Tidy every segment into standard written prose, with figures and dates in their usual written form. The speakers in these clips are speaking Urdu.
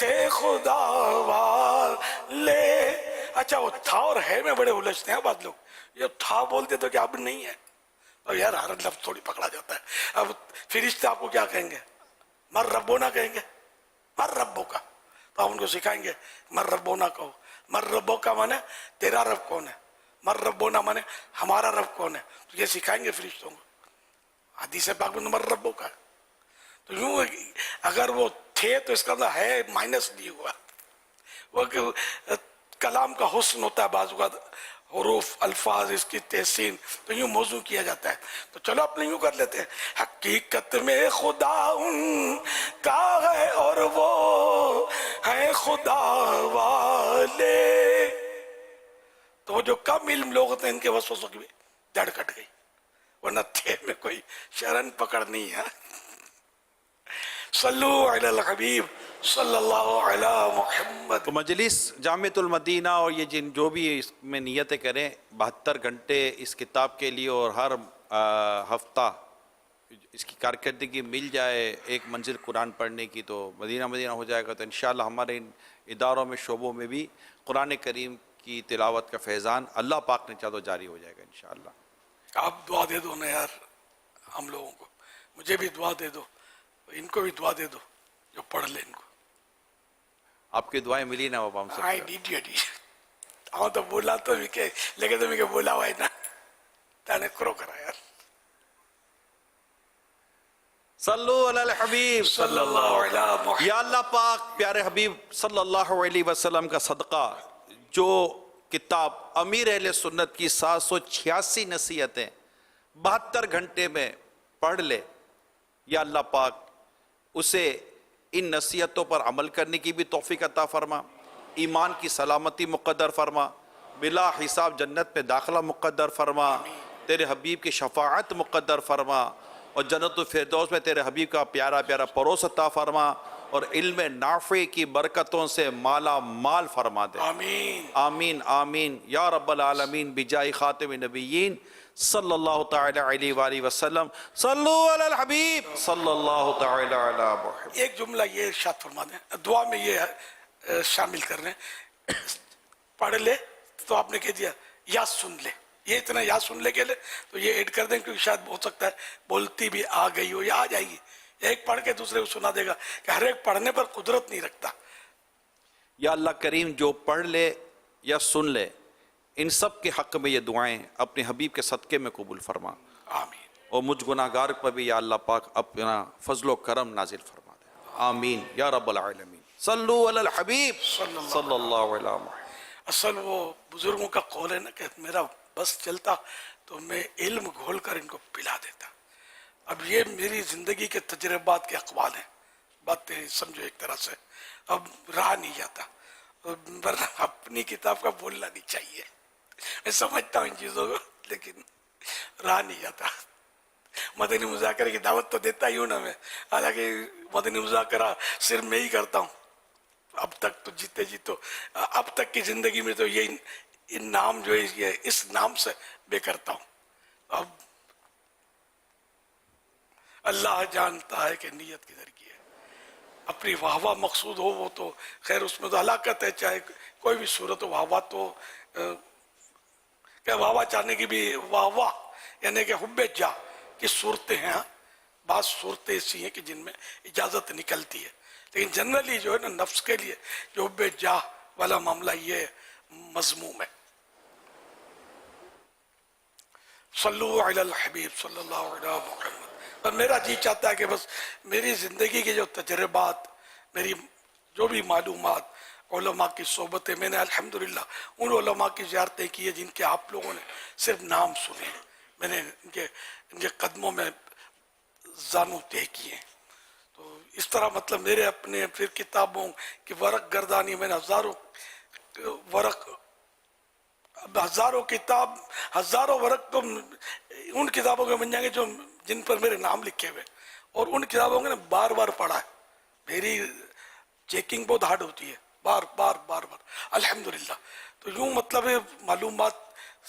تھے خدا والے. اچھا وہ تھا اور ہے میں بڑے الجھتے ہیں بعض لوگ، یہ تھا بولتے تو کیا اب نہیں ہے؟ اور یار ہر لفظ تھوڑی پکڑا جاتا ہے. اب فرشتے آپ کو کیا کہیں گے؟ مر ربونا کہیں گے، مر ربو کا. تو آپ ان کو سکھائیں گے مر ربونا کہو. مر ربو کا مانے تیرا رب کون ہے، مر ربونا مانے ہمارا رب کون ہے. تو یہ سکھائیں گے فرشتوں کو. حدیث پاک میں مر ربو کا. تو یوں اگر وہ تھے تو اس کا مطلب ہے مائنس نہیں ہوا. وہ کلام کا حسن ہوتا ہے بعض اوقات، حروف الفاظ اس کی تحسین، تو یوں موضوع کیا جاتا ہے. تو چلو اپنے یوں کر لیتے ہیں، حقیقت میں خدا ان کا ہے اور وہ ہیں خدا والے. تو وہ جو کم علم لوگ ہوتے ہیں ان کے وسوسوں کی بھی جڑ کٹ گئی، ورنہ تھے میں کوئی شرن پکڑ نہیں ہے. صلو علی الحبیب صلی اللہ علی محمد. تو مجلس جامعۃ المدینہ اور یہ جو بھی اس میں نیتیں کریں 72 گھنٹے اس کتاب کے لیے، اور ہر ہفتہ اس کی کارکردگی مل جائے ایک منزل قرآن پڑھنے کی، تو مدینہ مدینہ ہو جائے گا. تو انشاءاللہ ہمارے ان اداروں میں شعبوں میں بھی قرآن کریم کی تلاوت کا فیضان اللہ پاک نے چاہا تو جاری ہو جائے گا انشاءاللہ. آپ دعا دے دو نا یار ہم لوگوں کو، مجھے بھی دعا دے دو، ان کو بھی دعا دے دو جو پڑھ لیں ان کو. آپ کی دعائیں ملی نا بابا ہم سب آئی کو. ڈیڈ یو ڈیڈ ہاں تو بولا تو لیکن تو مجھے بولا ہوا ہے نا تانے کرو کرا یار. صلو علی الحبیب صلی اللہ علیہ محمد. یا اللہ پاک پیارے حبیب صلی اللہ علیہ وسلم کا صدقہ جو کتاب امیر اہل سنت کی 786 نصیحتیں 72 گھنٹے میں پڑھ لے، یا اللہ پاک اسے ان نصیحتوں پر عمل کرنے کی بھی توفیق عطا فرما، ایمان کی سلامتی مقدر فرما، بلا حساب جنت میں داخلہ مقدر فرما، تیرے حبیب کی شفاعت مقدر فرما، اور جنت الفردوس میں تیرے حبیب کا پیارا پیارا پروس عطا فرما، اور علم نافع کی برکتوں سے مالا مال فرما دے. آمین آمین آمین یا رب العالمین بجاہ خاتم النبیین صلی اللہ تعالی علیہ وآلہ وسلم. صلو علی الحبیب صلی اللہ تعالی علی محمد. ایک جملہ یہ ارشاد فرما دیں، دعا میں یہ شامل کر رہے ہیں، پڑھ لے تو آپ نے کہہ دیا یا سن لے، یہ اتنا یا سن لے کے لے تو یہ ایڈ کر دیں، کیونکہ شاید ہو سکتا ہے بولتی بھی آ گئی ہو یا آ جائے گی. ایک پڑھ کے دوسرے کو سنا دے گا کہ ہر ایک پڑھنے پر قدرت نہیں رکھتا. یا اللہ کریم جو پڑھ لے یا سن لے ان سب کے حق میں یہ دعائیں اپنے حبیب کے صدقے میں قبول فرما، آمین. اور مجھ گناہگار پر بھی یا اللہ پاک اپنا فضل و کرم نازل فرما دے. آمین یا رب العالمین. صلو علی الحبیب صلی اللہ علیہ وسلم. اصل وہ بزرگوں کا قول ہے نا کہ میرا بس چلتا تو میں علم گھول کر ان کو پلا دیتا. اب یہ میری زندگی کے تجربات کے اقوال ہیں، باتیں سمجھو ایک طرح سے. اب رہا نہیں جاتا، ورنہ اپنی کتاب کا بولنا نہیں چاہیے. میں سمجھتا ہوں ان چیزوں کو لیکن رہا نہیں جاتا. مدنی مذاکرے کی دعوت تو دیتا ہی ہوں نا میں، حالانکہ مدنی مذاکرہ صرف میں ہی کرتا ہوں اب تک. تو جیتے جیتو اب تک کی زندگی میں تو یہ نام جو ہے یہ اس نام سے بے کرتا ہوں. اب اللہ جانتا ہے کہ نیت کدھر کی ہے. اپنی واہ واہ مقصود ہو وہ تو خیر اس میں تو ہلاکت ہے، چاہے کوئی بھی صورت ہو. واہ واہ تو کہ واہ واہ چاہنے کی بھی واہ واہ یعنی کہ حب جا کی صورتیں ہیں. بعض صورتیں ایسی ہیں کہ جن میں اجازت نکلتی ہے، لیکن جنرلی جو ہے نا نفس کے لیے جو حب جاہ والا معاملہ یہ مذموم ہے. صلو علی الحبیب صلی اللہ علیہ محمد. اور میرا جی چاہتا ہے کہ بس میری زندگی کے جو تجربات، میری جو بھی معلومات، علماء کی صحبتیں، میں نے الحمدللہ ان علماء کی زیارتیں کی ہیں جن کے آپ لوگوں نے صرف نام سنے ہیں. میں نے ان کے قدموں میں زانو طے کیے. تو اس طرح مطلب میرے اپنے پھر کتابوں کی ورق گردانی، میں نے ہزاروں کتاب ہزاروں ورق تو ان کتابوں کے بن جائیں گے جن پر میرے نام لکھے ہوئے، اور ان کتابوں نے بار بار پڑھا ہے. میری چیکنگ بہت ہارڈ ہوتی ہے، بار بار الحمدللہ. تو یوں مطلب معلومات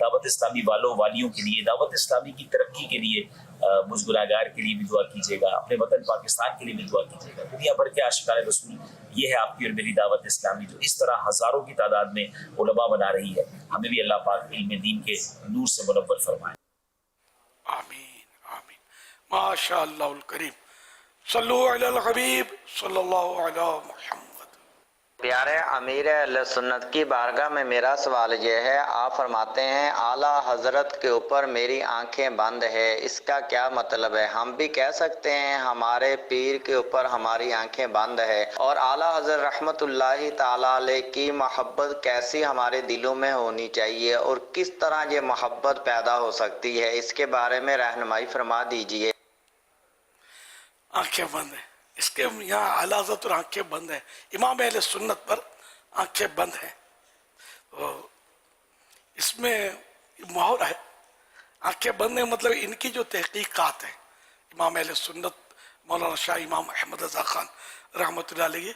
دعوت اسلامی والیوں کے لیے، دعوت اسلامی کی ترقی کے لیے مجھ گناہگار کے لیے بھی دعا کیجیے گا، اپنے وطن پاکستان کے لیے بھی دعا کیجیے گا۔ دنیا بھر کے عاشقان رسول، یہ ہے آپ کی اور میری دعوت اسلامی، جو اس طرح ہزاروں کی تعداد میں علماء بنا رہی ہے۔ ہمیں بھی اللہ پاک علم دین کے نور سے منور فرمائے۔ آمین آمین، ماشاء اللہ الکریم، صلو علی الحبیب صلی اللہ علی محمد۔ پیارے امیر اہل سنت کی بارگاہ میں میرا سوال یہ ہے، آپ فرماتے ہیں اعلیٰ حضرت کے اوپر میری آنکھیں بند ہے، اس کا کیا مطلب ہے؟ ہم بھی کہہ سکتے ہیں ہمارے پیر کے اوپر ہماری آنکھیں بند ہے، اور اعلیٰ حضرت رحمت اللہ تعالیٰ علیہ کی محبت کیسی ہمارے دلوں میں ہونی چاہیے، اور کس طرح یہ محبت پیدا ہو سکتی ہے، اس کے بارے میں رہنمائی فرما دیجئے۔ آنکھیں بند ہیں، اس کے یہاں اعلیٰ حضرت اور آنکھیں بند ہیں، امام اہل سنت پر آنکھیں بند ہیں، تو اس میں مہر ہے۔ آنکھیں بند ہیں مطلب ان کی جو تحقیقات ہیں، امام اہل سنت مولانا شاہ امام احمد رضا خان رحمۃ اللہ علیہ،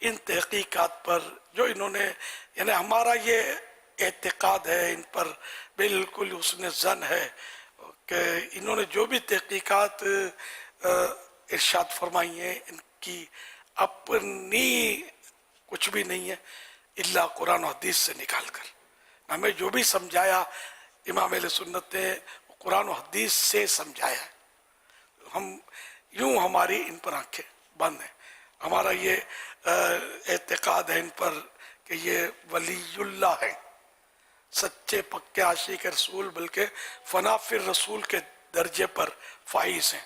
ان تحقیقات پر جو انہوں نے، یعنی ہمارا یہ اعتقاد ہے ان پر، بالکل حسن ظن ہے کہ انہوں نے جو بھی تحقیقات ارشاد فرمائی ہیں، ان کی اپنی کچھ بھی نہیں ہے الا قرآن و حدیث سے نکال کر۔ ہمیں جو بھی سمجھایا امام اہل سنت نے قرآن و حدیث سے سمجھایا ہے، ہم یوں ہماری ان پر آنکھیں بند ہیں۔ ہمارا یہ اعتقاد ہے ان پر کہ یہ ولی اللہ ہیں، سچے پکے عاشق رسول، بلکہ فنا فی الرسول کے درجے پر فائز ہیں۔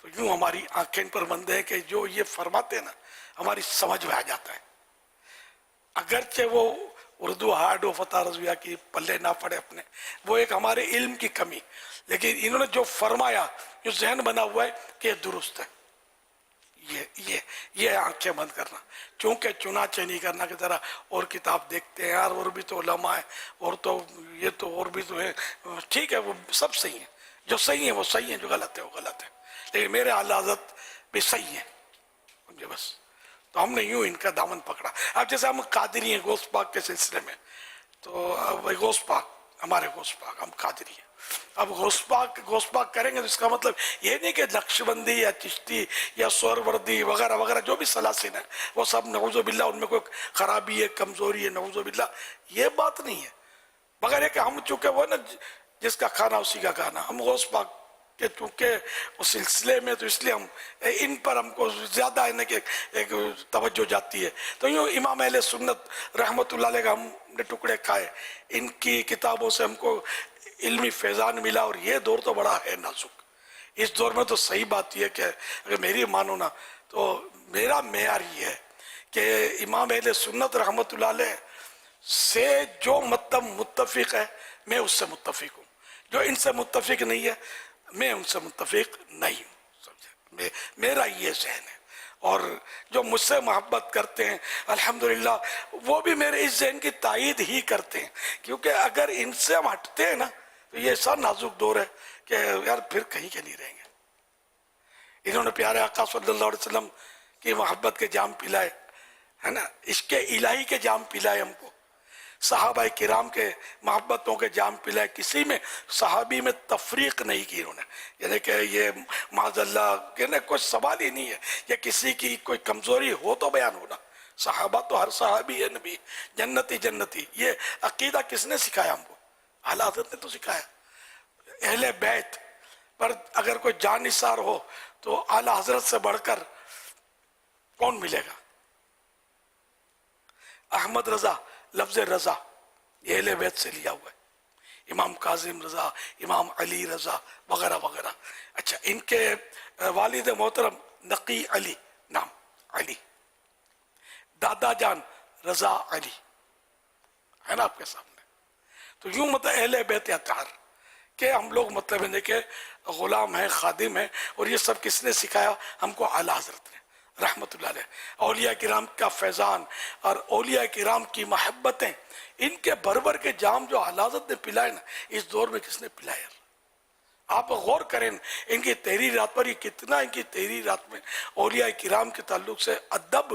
تو یوں ہماری آنکھیں ان پر بند ہیں کہ جو یہ فرماتے ہیں نا، ہماری سمجھ میں آ جاتا ہے، اگرچہ وہ اردو ہارڈ و فتح رضویہ کی پلے نہ پڑے اپنے، وہ ایک ہمارے علم کی کمی، لیکن انہوں نے جو فرمایا، جو ذہن بنا ہوا ہے کہ یہ درست ہے، یہ آنکھیں بند کرنا، چونکہ چنانچہ نہیں کرنا کہ ذرا اور کتاب دیکھتے ہیں یار، اور بھی تو علماء ہیں، اور تو یہ تو اور بھی تو ہے، ٹھیک ہے وہ سب صحیح ہیں، جو صحیح ہے وہ صحیح ہے، جو غلط ہے وہ غلط ہے، لیکن میرے اعلیٰ حضرت بھی صحیح ہیں مجھے بس۔ تو ہم نے یوں ان کا دامن پکڑا۔ اب جیسے ہم قادری ہیں غوث پاک کے سلسلے میں، تو غوث پاک ہمارے غوث پاک، ہم قادری ہیں، اب غوث پاک کریں گے تو اس کا مطلب یہ نہیں کہ نقشبندی یا چشتی یا سہروردی وغیرہ وغیرہ جو بھی سلاسل ہیں وہ سب نعوذ باللہ ان میں کوئی خرابی ہے، کمزوری ہے، نعوذ باللہ، یہ بات نہیں ہے، مگر یہ کہ ہم چونکہ وہ نا جس کا کھانا اسی کا کھانا، ہم غوث پاک کہ چونکہ اس سلسلے میں، تو اس لیے ہم ان پر ہم کو زیادہ ہے کہ ایک توجہ جاتی ہے۔ تو یوں امام اہل سنت رحمت اللہ علیہ کا ہم نے ٹکڑے کھائے، ان کی کتابوں سے ہم کو علمی فیضان ملا، اور یہ دور تو بڑا ہے نازک، اس دور میں تو صحیح بات یہ ہے کہ اگر میری مانو نا تو میرا معیار یہ ہے کہ امام اہل سنت رحمت اللہ علیہ سے جو مطلب متفق ہے میں اس سے متفق ہوں، جو ان سے متفق نہیں ہے میں ان سے متفق نہیں ہوں، سمجھے؟ میرا یہ ذہن ہے، اور جو مجھ سے محبت کرتے ہیں الحمدللہ وہ بھی میرے اس ذہن کی تائید ہی کرتے ہیں، کیونکہ اگر ان سے ہم ہٹتے ہیں نا تو یہ ایسا نازک دور ہے کہ یار پھر کہیں کے نہیں رہیں گے۔ انہوں نے پیارے آقا صلی اللہ علیہ وسلم کی محبت کے جام پلائے، ہے نا، عشق الہی کے جام پلائے ہم کو، صحابہ کرام کے محبتوں کے جام پلائے، کسی میں صحابی میں تفریق نہیں کی انہوں نے، یعنی کہ یہ معاذ اللہ کہنے کوئی سوال ہی نہیں ہے، یا کسی کی کوئی کمزوری ہو تو بیان ہونا، صحابہ تو ہر صحابی ہے نبی، جنتی جنتی، یہ عقیدہ کس نے سکھایا ہم کو؟ اعلیٰ حضرت نے تو سکھایا۔ اہل بیت پر اگر کوئی جان نثار ہو تو اعلیٰ حضرت سے بڑھ کر کون ملے گا؟ احمد رضا، لفظ رضا یہ اہل بیت سے لیا ہوا ہے، امام کاظم رضا، امام علی رضا وغیرہ وغیرہ۔ اچھا، ان کے والد محترم نقی علی، نام علی، دادا جان رضا علی، ہے نا آپ کے سامنے۔ تو یوں مطلب اہل بیت اطہار کہ ہم لوگ مطلب ہے کہ غلام ہیں، خادم ہیں، اور یہ سب کس نے سکھایا ہم کو؟ اعلیٰ حضرت نے رحمت اللہ علیہ۔ اولیاء کرام کا فیضان اور اولیاء کرام کی محبتیں، ان کے بربر کے جام جو اعلیٰ حضرت نے پلائے نا، اس دور میں کس نے پلائے؟ آپ غور کریں ان کی تحریرات پر، یہ کتنا ان کی تحریرات میں اولیاء کرام کے تعلق سے ادب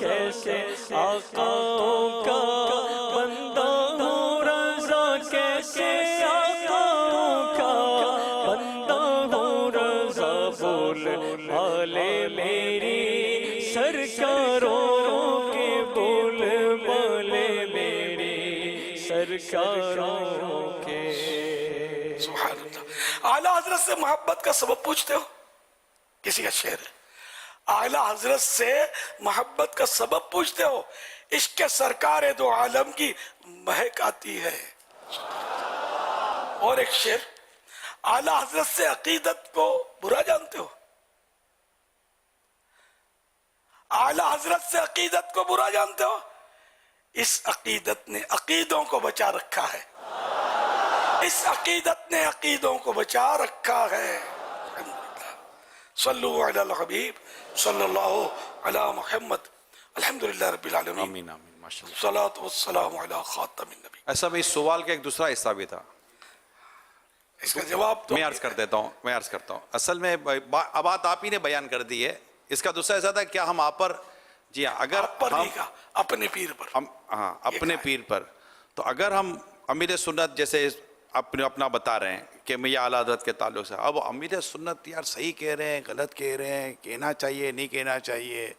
کیسے آقاؤں کا بندہ ہوں رضا کیسے آقاؤں کا بندہ ہوں رضا بول والے میری سرکاروں کے بول والے میری سرکاروں کے. سبحان اللہ. اعلیٰ حضرت سے محبت کا سبب پوچھتے ہو؟ کسی کا شعر ہے. اعلیٰ حضرت سے محبت کا سبب پوچھتے ہو؟ عشق سرکار دو عالم کی مہک آتی ہے. اور ایک شعر، اعلیٰ حضرت سے عقیدت کو برا جانتے ہو؟ اعلیٰ حضرت سے عقیدت کو برا جانتے ہو؟ اس عقیدت نے عقیدوں کو بچا رکھا ہے. اس عقیدت نے عقیدوں کو بچا رکھا ہے. صلو علی الحبیب صلی اللہ علی محمد. الحمدللہ رب العالمین. آمین آمین ماشاءاللہ. الصلاۃ والسلام علی خاتم النبی. ایسا بھی سوال کا ایک دوسرا حصہ بھی تھا، اس کا جواب تو میں عرض کر دیتا ہوں. اصل میں اب بات آپ ہی نے بیان کر دی ہے. اس کا دوسرا حصہ تھا کیا ہم آپ پر، جی ہاں، اگر آپ پر نہیں کہا، اپنے پیر پر. ہم ہاں اپنے پیر پر، تو اگر ہم امیر سنت جیسے اپنا بتا رہے ہیں کہ میں یہ اعلیٰ حضرت کے تعلق سے، اب امیر سنت یار صحیح کہہ رہے ہیں غلط کہہ رہے ہیں، کہنا چاہیے نہیں کہنا چاہیے،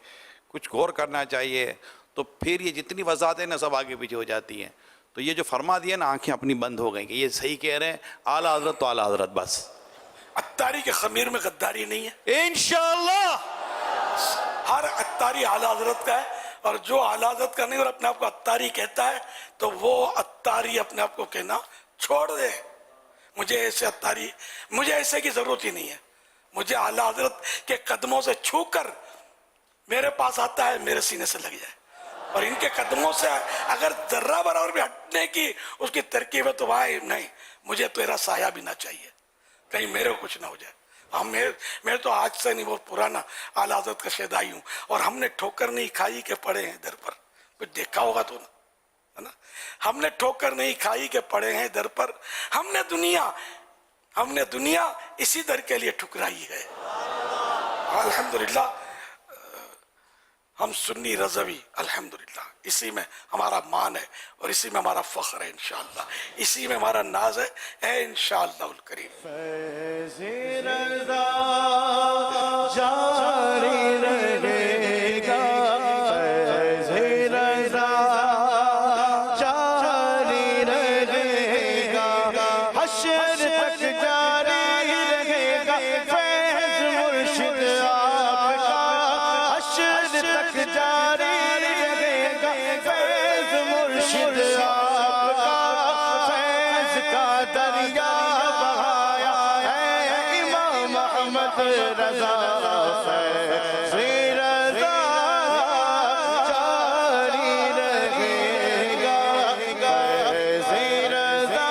کچھ غور کرنا چاہیے، تو پھر یہ جتنی وضاحتیں نا سب آگے پیچھے ہو جاتی ہیں. تو یہ جو فرما دیا نا، آنکھیں اپنی بند ہو گئیں کہ یہ صحیح کہہ رہے ہیں، اعلیٰ حضرت تو اعلیٰ حضرت بس. اتاری کے خمیر میں غداری نہیں ہے. انشاءاللہ ہر اتاری اعلیٰ حضرت کا ہے، اور جو اعلیٰ حضرت کا نہیں اور اپنے آپ کو اتاری کہتا ہے تو وہ اتاری اپنے آپ کو کہنا چھوڑ دے. مجھے ایسے اتاری، مجھے ایسے کی ضرورت ہی نہیں ہے. مجھے اعلیٰ حضرت کے قدموں سے چھو کر میرے پاس آتا ہے، میرے سینے سے لگ جائے. اور ان کے قدموں سے اگر ذرہ برابر بھی ہٹنے کی اس کی ترکیب ہے تو بھائی نہیں، مجھے تیرا سایہ بھی نہ چاہیے، کہیں میرے کو کچھ نہ ہو جائے. میں تو آج سے نہیں، بہت پرانا اعلیٰ حضرت کا شیدائی ہوں، اور ہم نے ٹھوکر نہیں کھائی کہ پڑے ہیں در پر. کچھ دیکھا ہوگا تو ہے نا، ہم نے ٹھوکر نہیں کھائی کہ پڑے ہیں در پر. ہم نے دنیا اسی در کے لیے ٹھکرائی ہے. الحمدللہ ہم سنی رضوی، الحمدللہ اسی میں ہمارا مان ہے اور اسی میں ہمارا فخر ہے. انشاءاللہ اسی میں ہمارا ناز ہے انشاءاللہ الکریم. فیض رضا جاری رہے گا، فیض رضا جاری رہے گا، حشر تک جاری رہے گا. فیض مرشد آپ کا حشر تک جاری رہے گا. فیض مرشد آپ کا فیض کا دریا بہایا ہے امام احمد رضا. فیض رضا جاری رہے گا، فیض رضا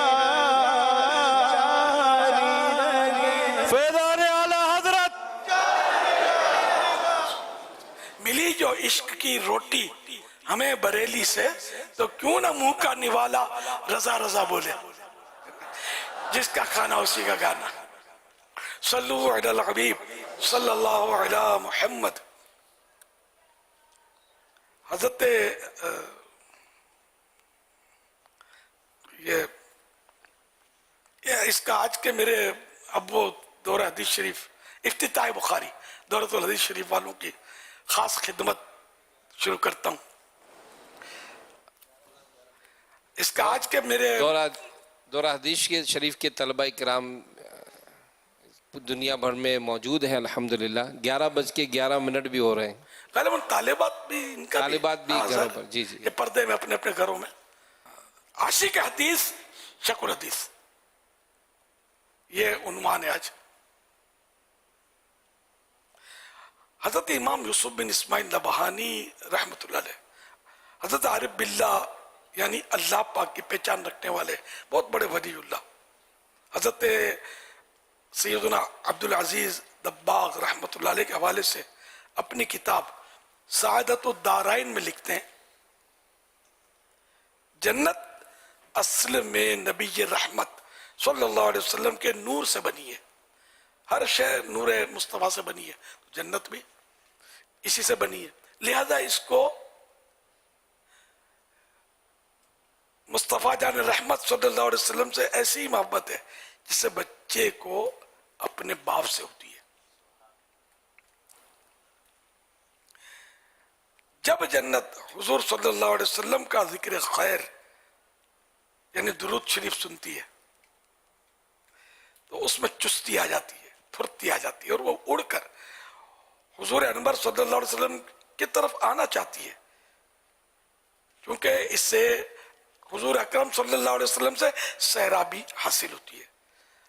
جاری رہے گا. فیضان اعلیٰ حضرت. ملی جو عشق کی روٹی ہمیں بریلی سے، تو کیوں نہ منہ کا نوالا رضا رضا بولے. جس کا کھانا اسی کا گانا. صلو علی الحبیب صلی اللہ علی محمد. حضرت یہ اس کا آج کے میرے ابو دورہ حدیث شریف افتتاح بخاری دورۃ الحدیث شریف والوں کی خاص خدمت شروع کرتا ہوں. اس کا آج کے میرے دورہ حدیث کے شریف کے طلبہ کرام دنیا بھر میں موجود ہیں الحمدللہ. 11:11 بھی ہو رہے ہیں. غالباً طالبات بھی ان کا طالبات بھی ہاں گھروں سر، پر. جی جی. یہ پردے میں اپنے اپنے گھروں میں. عاشق حدیث شک الحدیث، یہ عنوان ہے آج. حضرت امام یوسف بن اسماعیل نبہانی رحمۃ اللہ علیہ، حضرت عارف باللہ یعنی اللہ پاک کی پہچان رکھنے والے بہت بڑے ولی اللہ، حضرت سیدنا عبدالعزیز دباغ رحمۃ اللہ علیہ کے حوالے سے اپنی کتاب سعادت الدارائن میں لکھتے ہیں، جنت اصل میں نبی رحمت صلی اللہ علیہ وسلم کے نور سے بنی ہے. ہر شے نور مصطفیٰ سے بنی ہے، جنت بھی اسی سے بنی ہے. لہذا اس کو مصطفیٰ جان رحمت صلی اللہ علیہ وسلم سے ایسی ہی محبت ہے جسے بچے کو اپنے باپ سے ہوتی ہے. جب جنت حضور صلی اللہ علیہ وسلم کا ذکر خیر یعنی درود شریف سنتی ہے تو اس میں چستی آ جاتی ہے، پھرتی آ جاتی ہے، اور وہ اڑ کر حضور انور صلی اللہ علیہ وسلم کی طرف آنا چاہتی ہے، کیونکہ اس سے حضور اکرم صلی اللہ علیہ وسلم سے سیرابی حاصل ہوتی ہے.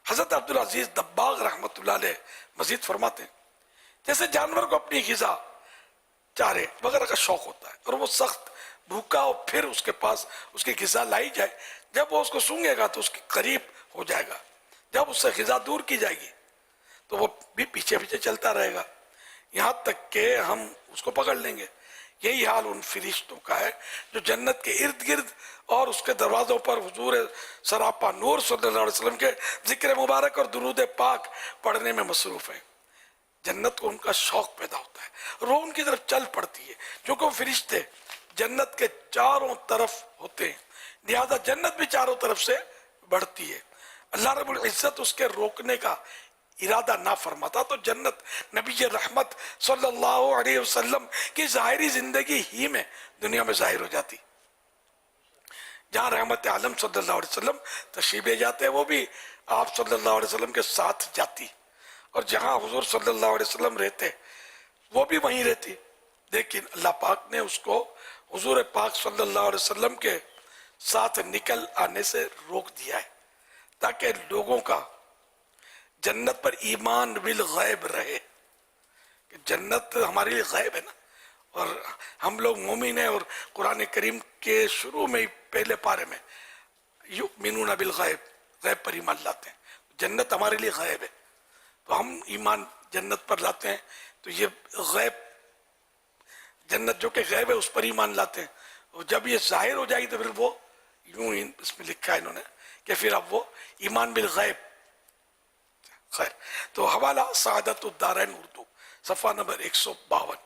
حضرت عبدالعزیز دباغ رحمت اللہ علیہ مزید فرماتے ہیں جیسے جانور کو اپنی غذا چارے وغیرہ کا شوق ہوتا ہے اور وہ سخت بھوکا اور پھر اس کے پاس اس کی غذا لائی جائے، جب وہ اس کو سونگے گا تو اس کے قریب ہو جائے گا، جب اس سے غذا دور کی جائے گی تو وہ بھی پیچھے پیچھے چلتا رہے گا یہاں تک کہ ہم اس کو پکڑ لیں گے. یہی حال ان فرشتوں کا ہے جو جنت کے ارد گرد اور اس کے دروازوں پر حضور سراپا نور صلی اللہ علیہ وسلم کے ذکر مبارک اور درود پاک پڑھنے میں مصروف ہیں. جنت کو ان کا شوق پیدا ہوتا ہے، روح ان کی طرف چل پڑتی ہے، کیونکہ وہ فرشتے جنت کے چاروں طرف ہوتے ہیں، لہذا جنت بھی چاروں طرف سے بڑھتی ہے. اللہ رب العزت اس کے روکنے کا ارادہ نہ فرماتا تو جنت نبی رحمت صلی اللہ علیہ وسلم کی ظاہری زندگی ہی میں دنیا میں ظاہر ہو جاتی. جہاں رحمت عالم صلی اللہ علیہ وسلم تشریف لے جاتے ہیں وہ بھی آپ صلی اللہ علیہ وسلم کے ساتھ جاتی، اور جہاں حضور صلی اللہ علیہ وسلم رہتے وہ بھی وہیں رہتی. لیکن اللہ پاک نے اس کو حضور پاک صلی اللہ علیہ وسلم کے ساتھ نکل آنے سے روک دیا ہے تاکہ لوگوں کا جنت پر ایمان بالغیب رہے. کہ جنت ہمارے لیے غیب ہے نا، اور ہم لوگ مومن ہیں، اور قرآن کریم کے شروع میں ہی پہلے پارے میں یؤمنون بالغیب، غیب پر ایمان لاتے ہیں. جنت ہمارے لیے غیب ہے تو ہم ایمان جنت پر لاتے ہیں، تو یہ غیب جنت جو کہ غیب ہے اس پر ایمان لاتے ہیں. اور جب یہ ظاہر ہو جائے گی تو پھر وہ یوں ہی اس میں لکھا ہے انہوں نے کہ پھر اب وہ ایمان بالغیب. خیر، تو حوالہ سعادت الدارین اردو صفحہ نمبر 152.